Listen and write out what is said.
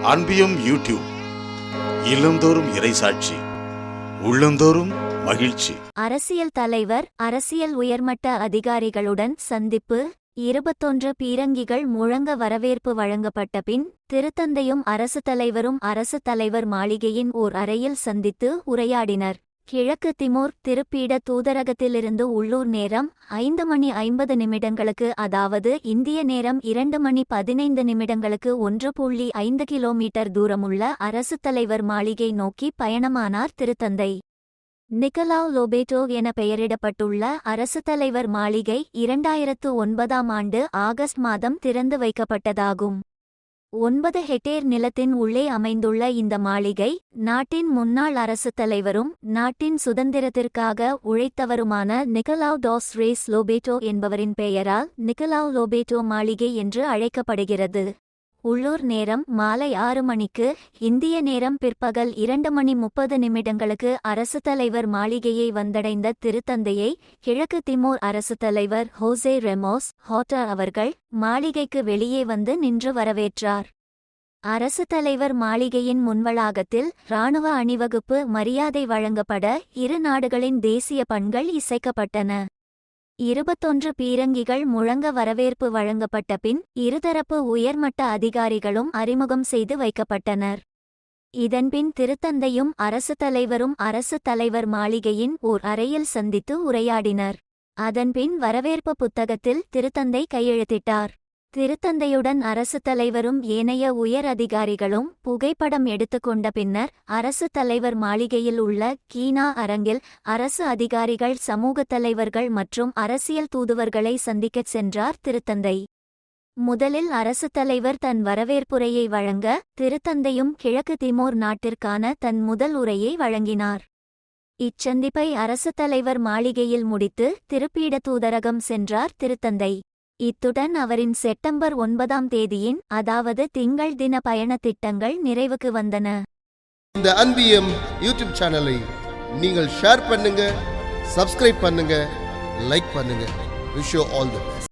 அன்பியும் YouTube இல்லந்தோறும் இறைசாட்சி உள்ளந்தோறும் மகிழ்ச்சி. அரசியல் தலைவர் அரசியல் உயர்மட்ட அதிகாரிகளுடன் சந்திப்பு. 21 பீரங்கிகள் முழங்க வரவேற்பு வழங்கப்பட்ட பின் திருத்தந்தையும் அரசு தலைவரும் அரசு தலைவர் மாளிகையின் ஓர் அறையில் சந்தித்து உரையாடினர். கிழக்கு திமோர் திருப்பீட தூதரகத்திலிருந்து உள்ளூர் நேரம் 5:50 அதாவது இந்திய நேரம் 2:15 1.5 கிலோமீட்டர் தூரமுள்ள அரசு தலைவர் மாளிகை நோக்கி பயணமானார் திருத்தந்தை. நிக்கலாவ் லோபேட்டோ என பெயரிடப்பட்டுள்ள அரசு தலைவர் மாளிகை 2009ஆம் ஆண்டு ஆகஸ்ட் மாதம் திறந்து வைக்கப்பட்டதாகும். 9 ஹெக்டேர் நிலத்தின் உள்ளே அமைந்துள்ள இந்த மாளிகை நாட்டின் முன்னாள் அரசு தலைவரும் நாட்டின் சுதந்திரத்திற்காக உழைத்தவருமான நிக்கலாவ் டாஸ் ரேஸ் லோபேட்டோ என்பவரின் பெயரால் நிக்கலாவ் லோபேட்டோ மாளிகை என்று அழைக்கப்படுகிறது. உள்ளூர் நேரம் மாலை 6 மணிக்கு, இந்திய நேரம் பிற்பகல் 2:30 அரசு தலைவர் மாளிகையை வந்தடைந்த திருத்தந்தையை கிழக்கு திமோர் அரசு தலைவர் ஹோசே ரெமோஸ் ஹோட்டா அவர்கள் மாளிகைக்கு வெளியே வந்து நின்று வரவேற்றார். அரசு தலைவர் மாளிகையின் முன்வளாகத்தில் இராணுவ அணிவகுப்பு மரியாதை வழங்கப்பட இரு நாடுகளின் தேசிய பண்கள் இசைக்கப்பட்டன. 21 பீரங்கிகள் முழங்க வரவேற்பு வழங்கப்பட்ட பின் இருதரப்பு உயர்மட்ட அதிகாரிகளும் அறிமுகம் செய்து வைக்கப்பட்டனர். இதன்பின் திருத்தந்தையும் அரசு தலைவரும் அரசு தலைவர் மாளிகையின் ஓர் அறையில் சந்தித்து உரையாடினர். அதன்பின் வரவேற்பு புத்தகத்தில் திருத்தந்தை கையெழுத்திட்டார். திருத்தந்தையுடன் அரசு தலைவரும் ஏனைய உயர் அதிகாரிகளும் புகைப்படம் எடுத்துக்கொண்ட பின்னர் அரசு தலைவர் மாளிகையில் உள்ள கீனா அரங்கில் அரசு அதிகாரிகள், சமூக தலைவர்கள் மற்றும் அரசியல் தூதுவர்களை சந்திக்கச் சென்றார் திருத்தந்தை. முதலில் அரசு தலைவர் தன் வரவேற்புரையை வழங்க, திருத்தந்தையும் கிழக்கு திமோர் நாட்டிற்கான தன் முதல் உரையை வழங்கினார். இச்சந்திப்பை அரசு தலைவர் மாளிகையில் முடித்து திருப்பீட தூதரகம் சென்றார் திருத்தந்தை. இத்துடன் அவரின் செப்டம்பர் 9ஆம் தேதியின் அதாவது திங்கள் தின பயண திட்டங்கள் நிறைவுக்கு வந்தன. இந்த அன்பியம் யூடியூப் சேனலை நீங்கள் ஷேர் பண்ணுங்க, சப்ஸ்கிரைப் பண்ணுங்க, லைக் பண்ணுங்க. Wish you all the best.